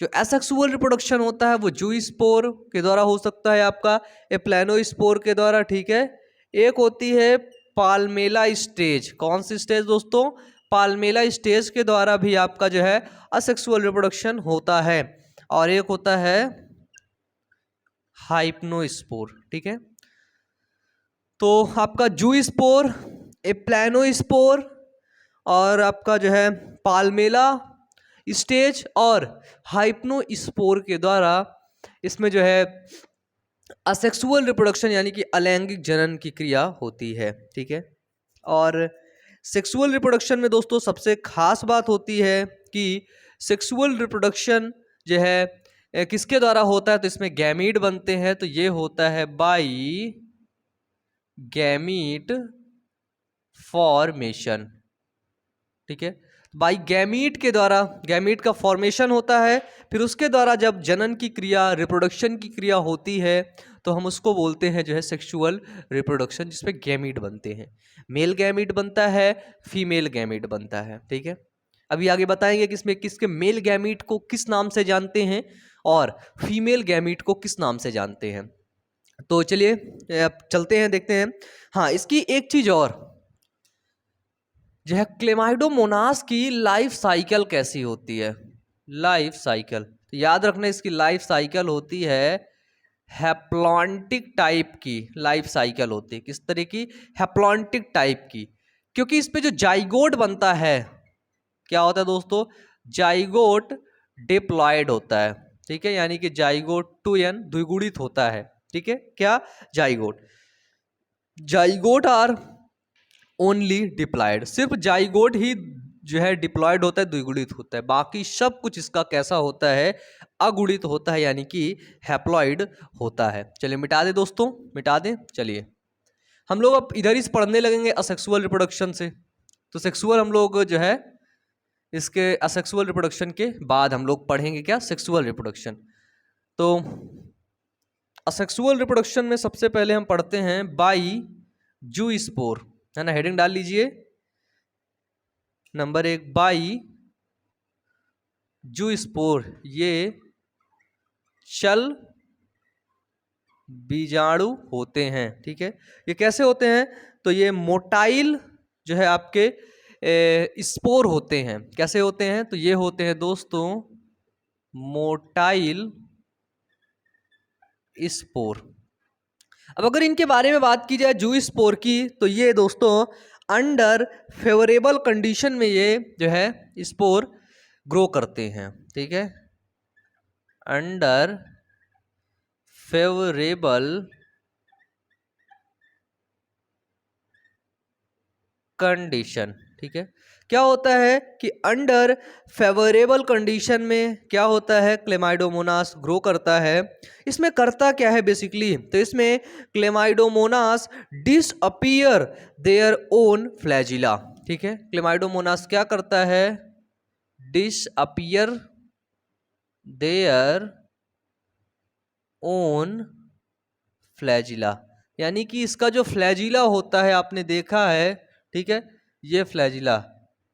जो एसेक्सुअल रिप्रोडक्शन होता है वो जूस्पोर के द्वारा हो सकता है आपका, ए प्लानोस्पोर के द्वारा। ठीक है, एक होती है पाल्मेला स्टेज। कौन सी स्टेज दोस्तों? पाल्मेला स्टेज के द्वारा भी आपका जो है असेक्सुअल रिप्रोडक्शन होता है, और एक होता है हाइप्नोस्पोर। ठीक है, तो आपका जूस्पोर, ए प्लानोस्पोर, और आपका जो है पाल्मेला स्टेज और हाइप्नोस्पोर के द्वारा इसमें जो है असेक्सुअल रिप्रोडक्शन यानी कि अलैंगिक जनन की क्रिया होती है। ठीक है, और सेक्सुअल रिप्रोडक्शन में दोस्तों सबसे खास बात होती है कि सेक्सुअल रिप्रोडक्शन जो है किसके द्वारा होता है? तो इसमें गैमीट बनते हैं, तो ये होता है बाई गैमीट फॉर्मेशन। ठीक है, बाई गैमीट के द्वारा, गैमीट का फॉर्मेशन होता है, फिर उसके द्वारा जब जनन की क्रिया, रिप्रोडक्शन की क्रिया होती है तो हम उसको बोलते हैं जो है सेक्सुअल रिप्रोडक्शन, जिसमें गैमीट बनते हैं। मेल गैमीट बनता है, फीमेल गैमीट बनता है। ठीक है, अभी आगे बताएंगे कि इसमें किसके मेल गैमीट को किस नाम से जानते हैं और फीमेल गैमीट को किस नाम से जानते हैं। तो चलिए अब चलते हैं, देखते हैं। हाँ, इसकी एक चीज और जो है, क्लेमाइडोमोनास की लाइफ साइकिल कैसी होती है? लाइफ साइकिल, तो याद रखना इसकी लाइफ साइकिल होती है हैप्लॉन्टिक टाइप की। लाइफ साइकिल होती है किस तरह की? हैप्लॉन्टिक टाइप की, क्योंकि इस पे जो जाइगोट बनता है, क्या होता है दोस्तों? जाइगोट डिप्लॉयड होता है। ठीक है, यानी कि जाइगोट 2n द्विगुणित होता है। ठीक है, क्या? Zygote, zygote are only diploid, सिर्फ जाइगोट ही जो है डिप्लॉयड होता है, द्विगुणित होता है, बाकी सब कुछ इसका कैसा होता है, अगुणित होता है, यानी कि हैप्लॉइड होता है। चलिए मिटा दे दोस्तों, मिटा दें। चलिए हम लोग अब इधर ही पढ़ने लगेंगे असेक्सुअल रिप्रोडक्शन से। तो सेक्सुअल हम लोग जो है इसके असेक्सुअल रिप्रोडक्शन के बाद हम लोग पढ़ेंगे क्या, सेक्सुअल रिप्रोडक्शन। तो असेक्सुअल रिप्रोडक्शन में सबसे पहले हम पढ़ते हैं बाई जूस्पोर, है ना, हेडिंग डाल लीजिए। नंबर 1 बाई जूस्पोर, ये चल बीजाणु होते हैं। ठीक है, ये कैसे होते हैं, तो ये मोटाइल जो है आपके स्पोर होते हैं। कैसे होते हैं, तो ये होते हैं दोस्तों मोटाइल स्पोर। अब अगर इनके बारे में बात की जाए जू स्पोर की, तो ये दोस्तों अंडर फेवरेबल कंडीशन में ये जो है स्पोर ग्रो करते हैं। ठीक है, अंडर फेवरेबल कंडीशन। ठीक है, क्या होता है कि अंडर फेवरेबल कंडीशन में क्या होता है, क्लेमाइडोमोनास ग्रो करता है। इसमें करता क्या है बेसिकली, तो इसमें Chlamydomonas disappear their own flagella. ठीक है, क्लेमाइडोमोनास क्या करता है, डिसअपीयर देयर ओन फ्लैजिला, यानी कि इसका जो फ्लैजिला होता है आपने देखा है, ठीक है, ये फ्लैजिला,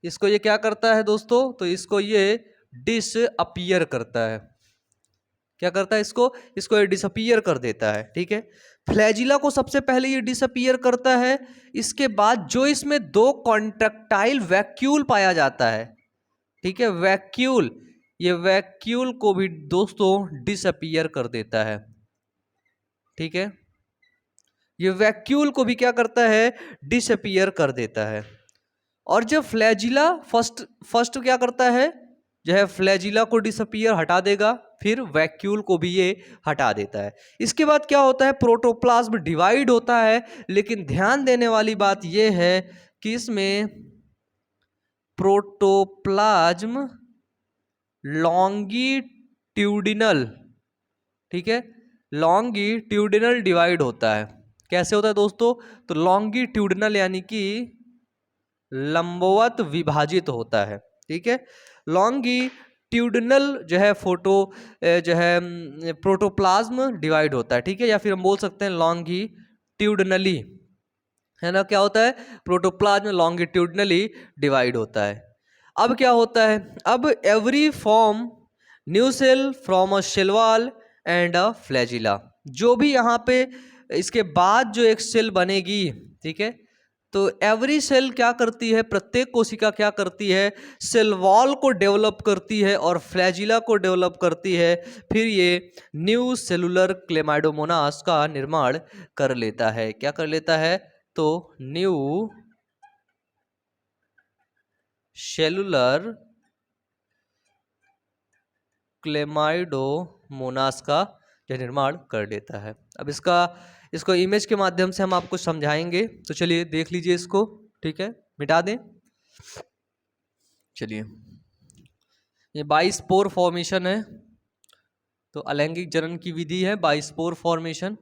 इसको ये क्या करता है दोस्तों, तो इसको ये डिसअपीयर करता है। क्या करता है, इसको ये डिसअपीयर कर देता है। ठीक है, फ्लैजिला को सबसे पहले ये डिसअपीयर करता है, इसके बाद जो इसमें दो कॉन्ट्रैक्टाइल वैक्यूल पाया जाता है, ठीक है, वैक्यूल, ये वैक्यूल को भी दोस्तों डिसअपीयर कर देता है। ठीक है, ये वैक्यूल को भी क्या करता है, डिसअपीयर कर देता है। और जब फ्लैजिला फर्स्ट क्या करता है, जो है फ्लैजिला को डिसअपीयर हटा देगा, फिर वैक्यूल को भी ये हटा देता है। इसके बाद क्या होता है, प्रोटोप्लाज्म डिवाइड होता है। लेकिन ध्यान देने वाली बात ये है कि इसमें प्रोटोप्लाज्म लॉन्गिट्यूडिनल, ठीक है, लॉन्गिट्यूडिनल डिवाइड होता है। कैसे होता है दोस्तों, तो लॉन्गिट्यूडिनल यानी कि लंबवत विभाजित होता है। ठीक है, लॉन्गिट्यूडिनल जो है जो है प्रोटोप्लाज्म डिवाइड होता है। ठीक है, या फिर हम बोल सकते हैं लॉन्गिट्यूडिनली, है ना, क्या होता है, प्रोटोप्लाज्म लॉन्गिट्यूडिनली डिवाइड होता है। अब क्या होता है, अब every form new cell from a shell wall and a flagella, जो भी यहाँ पे इसके बाद जो एक सेल बनेगी, ठीक है, तो एवरी सेल क्या करती है, प्रत्येक कोशिका क्या करती है, सेल वॉल को डेवलप करती है और फ्लैजिला को डेवलप करती है। फिर ये न्यू सेलुलर क्लेमाइडोमोनास का निर्माण कर लेता है। क्या कर लेता है, तो न्यू सेलुलर क्लेमाइडोमोनास का जो निर्माण कर लेता है। अब इसको इमेज के माध्यम से हम आपको समझाएंगे, तो चलिए देख लीजिए इसको। ठीक है, मिटा दें। चलिए, ये बाइस्पोर फॉर्मेशन है, तो अलैंगिक जनन की विधि है बाइस्पोर फॉर्मेशन।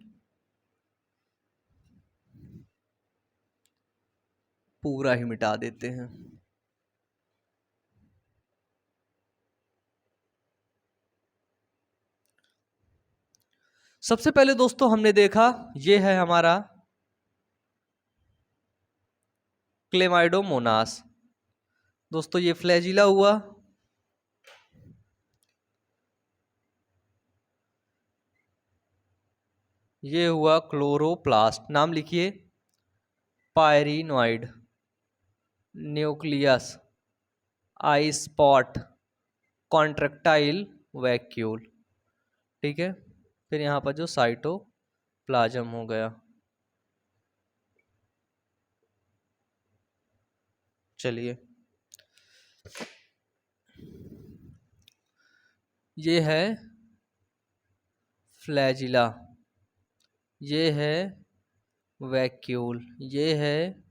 पूरा ही मिटा देते हैं। सबसे पहले दोस्तों हमने देखा, ये है हमारा क्लेमाइडोमोनास। दोस्तों ये फ्लैजिला हुआ, ये हुआ क्लोरोप्लास्ट, नाम लिखिए, पायरिनॉइड, न्यूक्लियस, आई स्पॉट, कॉन्ट्रैक्टाइल वैक्यूल। ठीक है, फिर यहाँ पर जो साइटोप्लाज्म हो गया। चलिए, ये है फ्लैजिला, ये है वैक्यूल, ये है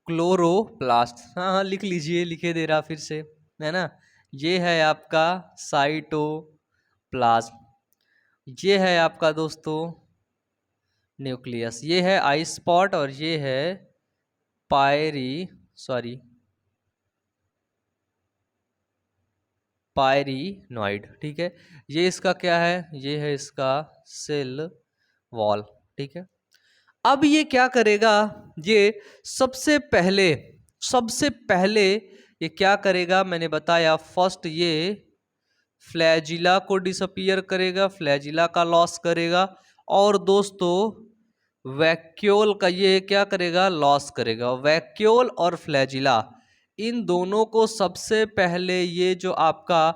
क्लोरोप्लास्ट, हाँ हाँ लिख लीजिए, लिखे दे रहा फिर से, है ना। ये है आपका साइटोप्लाज्म, ये है आपका दोस्तों न्यूक्लियस, ये है आई स्पॉट और ये है पायरी सॉरी पायरीनॉइड, ठीक है। ये इसका क्या है, ये है इसका सेल वॉल, ठीक है। अब ये क्या करेगा, ये सबसे पहले ये क्या करेगा, मैंने बताया फर्स्ट ये फ्लैजिला को डिसअपियर करेगा, फ्लैजिला का लॉस करेगा, और दोस्तों वैक्यूल का ये क्या करेगा, लॉस करेगा। वैक्यूल और फ्लैजिला इन दोनों को सबसे पहले ये जो आपका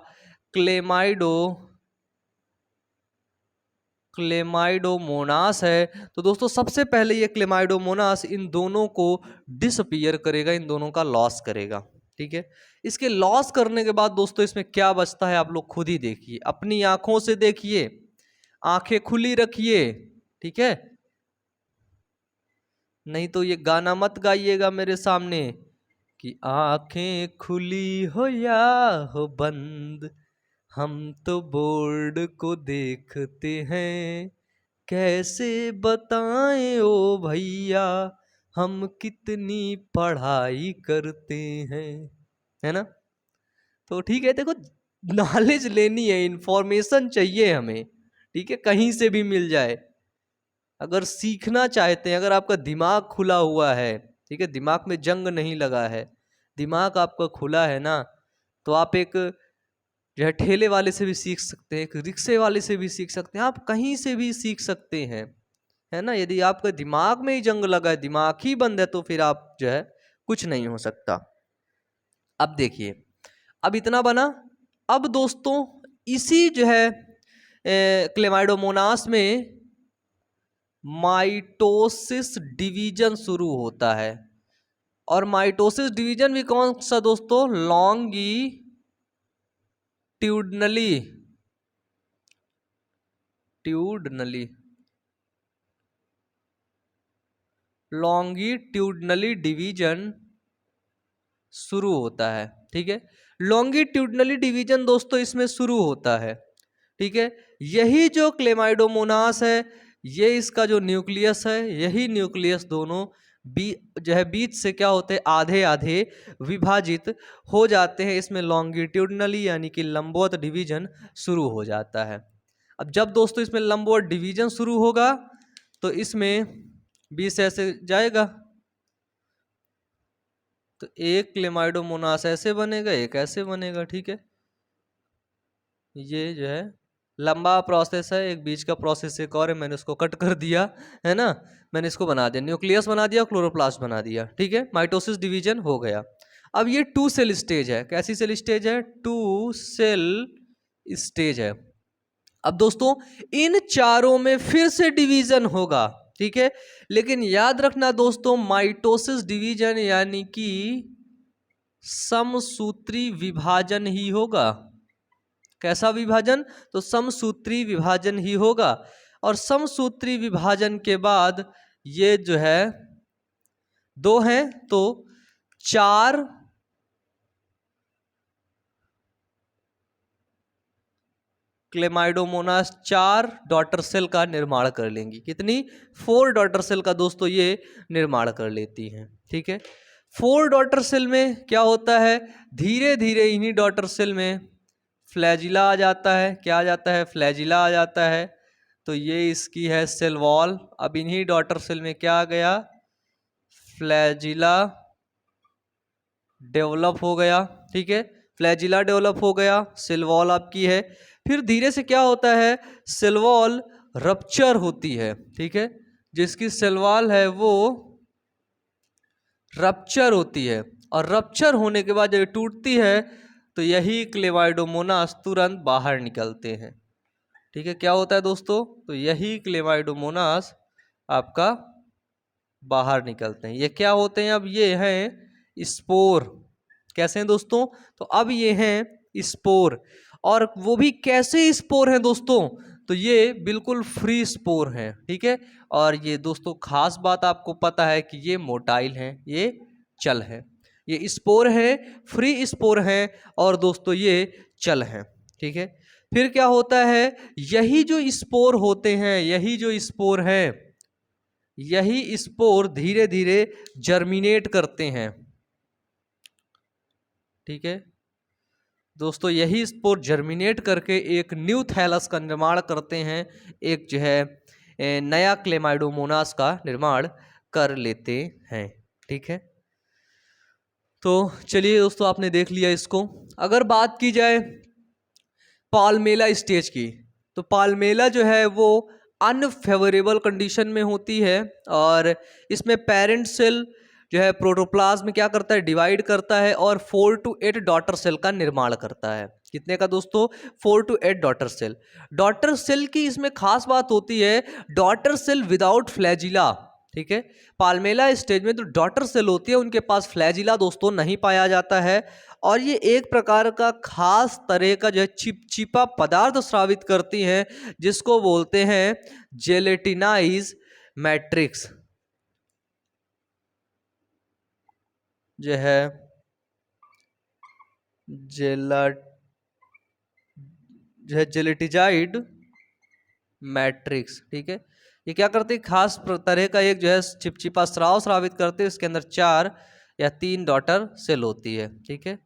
क्लेमाइडोमोनास है, तो दोस्तों सबसे पहले ये क्लेमाइडोमोनास इन दोनों को डिसअपियर करेगा, इन दोनों का लॉस करेगा, ठीक है। इसके लॉस करने के बाद दोस्तों इसमें क्या बचता है आप लोग खुद ही देखिए, अपनी आंखों से देखिए, आंखें खुली रखिए, ठीक है। नहीं तो ये गाना मत गाइएगा मेरे सामने कि आंखें खुली हो या हो बंद, हम तो बोर्ड को देखते हैं, कैसे बताएं ओ भैया हम कितनी पढ़ाई करते हैं, है ना। तो ठीक है, देखो नॉलेज लेनी है, इंफॉर्मेशन चाहिए हमें, ठीक है, कहीं से भी मिल जाए। अगर सीखना चाहते हैं, अगर आपका दिमाग खुला हुआ है, ठीक है, दिमाग में जंग नहीं लगा है, दिमाग आपका खुला है ना, तो आप एक जो है ठेले वाले से भी सीख सकते हैं, एक रिक्शे वाले से भी सीख सकते हैं, आप कहीं से भी सीख सकते हैं, है ना। यदि आपका दिमाग में ही जंग लगा है, दिमाग ही बंद है, तो फिर आप जो है कुछ नहीं हो सकता। अब देखिए, अब इतना बना। अब दोस्तों इसी जो है क्लेमाइडोमोनास में माइटोसिस डिवीजन शुरू होता है, और माइटोसिस डिवीजन भी कौन सा दोस्तों, लॉन्गिट्यूडनली डिवीजन शुरू होता है, ठीक है। लॉन्गिट्यूडनली डिवीजन दोस्तों इसमें शुरू होता है, ठीक है। यही जो क्लेमाइडोमोनास है, ये इसका जो न्यूक्लियस है, यही न्यूक्लियस दोनों जो है बीच से क्या होते हैं, आधे आधे विभाजित हो जाते हैं, इसमें लॉन्गिट्यूडनली यानी कि लंबवत डिवीजन शुरू हो जाता है। अब जब दोस्तों इसमें लंबवत डिवीजन शुरू होगा, तो इसमें बीच से ऐसे जाएगा, तो एक क्लेमाइडोमोनास ऐसे बनेगा, एक ऐसे बनेगा, ठीक है। ये जो है लंबा प्रोसेस है, एक बीच का प्रोसेस एक और है, मैंने उसको कट कर दिया, है ना। मैंने इसको बना दिया, न्यूक्लियस बना दिया, क्लोरोप्लास्ट बना दिया, ठीक है। माइटोसिस डिवीजन हो गया। अब ये 2 सेल स्टेज है, कैसी सेल स्टेज है, 2 सेल स्टेज है। अब दोस्तों इन चारों में फिर से डिवीजन होगा, ठीक है। लेकिन याद रखना दोस्तों, माइटोसिस डिवीजन यानी कि समसूत्री विभाजन ही होगा। कैसा विभाजन, तो समसूत्री विभाजन ही होगा। और समसूत्री विभाजन के बाद ये जो है 2 हैं, तो 4 क्लेमाइडोमोनास 4 डॉटर सेल का निर्माण कर लेंगी। कितनी, 4 डॉटर सेल का दोस्तों ये निर्माण कर लेती हैं, ठीक है। 4 डॉटर सेल में क्या होता है, धीरे धीरे इन्हीं डॉटर सेल में फ्लैजिला आ जाता है, क्या आ जाता है, फ्लैजिला आ जाता है। तो ये इसकी है सेल वॉल। अब इन्हीं डॉटर सेल में क्या आ गया, फ्लैजिला डेवलप हो गया, ठीक है। फ्लैजिला डेवलप हो गया, सेल वॉल आपकी है। फिर धीरे से क्या होता है, सेल वॉल रप्चर होती है, ठीक है। जिसकी सेल वॉल है वो रप्चर होती है, और रप्चर होने के बाद जब टूटती है, तो यही क्लेमाइडोमोनास तुरंत बाहर निकलते हैं, ठीक है। क्या होता है दोस्तों, तो यही क्लेमाइडोमोनास आपका बाहर निकलते हैं। ये क्या होते हैं, अब ये हैं स्पोर। कैसे हैं दोस्तों, तो अब ये हैं स्पोर। और वो भी कैसे स्पोर हैं दोस्तों, तो ये बिल्कुल फ्री स्पोर हैं, ठीक है। और ये दोस्तों खास बात आपको पता है कि ये मोटाइल हैं, ये चल है। ये स्पोर है, फ्री स्पोर है और दोस्तों ये चल है। ठीक है, फिर क्या होता है, यही जो स्पोर होते हैं, यही स्पोर धीरे धीरे जर्मिनेट करते हैं। ठीक है दोस्तों, यही स्पोर जर्मिनेट करके एक न्यू थैलस का निर्माण करते हैं, एक जो है नया क्लेमाइडोमोनास का निर्माण कर लेते हैं। ठीक है, तो चलिए दोस्तों, आपने देख लिया इसको। अगर बात की जाए पाल्मेला स्टेज की, तो पाल्मेला जो है वो अनफेवरेबल कंडीशन में होती है और इसमें पेरेंट सेल जो है प्रोटोप्लाज्म क्या करता है, डिवाइड करता है और 4 to 8 डॉटर सेल का निर्माण करता है। कितने का दोस्तों, 4 to 8 daughter cell. Daughter cell की इसमें खास बात होती है, डॉटर सेल विदाउट फ्लैजिला। ठीक है, पाल्मेला स्टेज में जो डॉटर सेल होती है उनके पास फ्लैजिला दोस्तों नहीं पाया जाता है और ये एक प्रकार का खास तरह का जो है चिपचिपा पदार्थ स्रावित करती हैं जिसको बोलते हैं जेलेटिनाइज मैट्रिक्स। जो है जेलेटिजाइड मैट्रिक्स। ठीक है, ये क्या करते हैं, खास तरह का एक जो है चिपचिपा स्राव स्रावित करते हैं, इसके अंदर 4 या 3 डॉटर सेल होती है। ठीक है,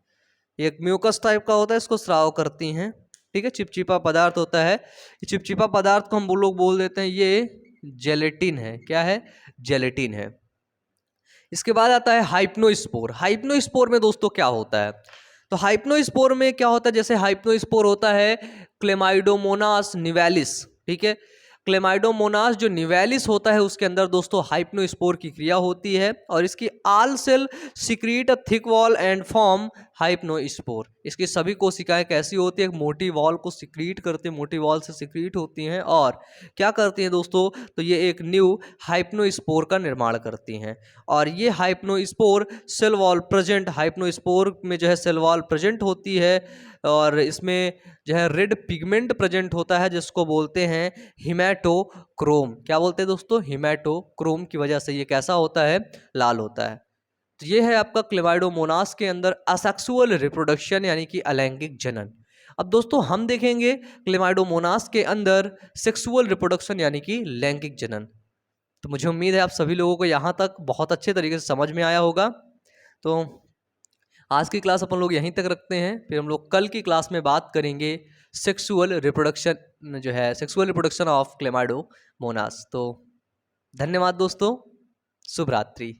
एक म्यूकस टाइप का होता है, इसको स्राव करती हैं। ठीक है, चिपचिपा पदार्थ होता है, ये चिपचिपा पदार्थ को हम लोग बोल देते हैं ये जेलेटिन है। क्या है, जेलेटिन है। इसके बाद आता है हाइप्नोस्पोर। हाइप्नोस्पोर में दोस्तों क्या होता है, तो हाइप्नोस्पोर में क्या होता है, जैसे हाइप्नोस्पोर होता है क्लेमाइडोमोनास निवेलिस। ठीक है, क्लेमाइडोमोनास जो निवेलिस होता है उसके अंदर दोस्तों हाइप्नोस्पोर की क्रिया होती है और इसकी all cell secrete a thick wall and form hypnospore. इसकी सभी कोशिकाएं कैसी होती है, एक मोटी वॉल को सिक्रीट करती है, मोटी वॉल से सिक्रीट होती हैं और क्या करती हैं दोस्तों, तो ये एक न्यू हाइप्नोस्पोर का निर्माण करती हैं और ये हाइप्नोस्पोर सेल वॉल प्रेजेंट, हाइप्नोस्पोर में जो है सेल वॉल प्रेजेंट होती है और इसमें जो है रेड पिगमेंट प्रेजेंट होता है जिसको बोलते हैं हिमेटोक्रोम। क्या बोलते हैं दोस्तों, हिमेटोक्रोम की वजह से ये कैसा होता है, लाल होता है। तो ये है आपका क्लेमाइडोमोनास के अंदर असेक्सुअल रिप्रोडक्शन यानी कि अलैंगिक जनन। अब दोस्तों हम देखेंगे क्लेमाइडोमोनास के अंदर सेक्सुअल रिप्रोडक्शन यानी कि लैंगिक जनन। तो मुझे उम्मीद है आप सभी लोगों को यहाँ तक बहुत अच्छे तरीके से समझ में आया होगा। तो आज की क्लास अपन लोग यहीं तक रखते हैं, फिर हम लोग कल की क्लास में बात करेंगे सेक्सुअल रिप्रोडक्शन जो है, सेक्सुअल रिप्रोडक्शन ऑफ क्लेमाइडोमोनास। तो धन्यवाद दोस्तों, शुभ रात्रि।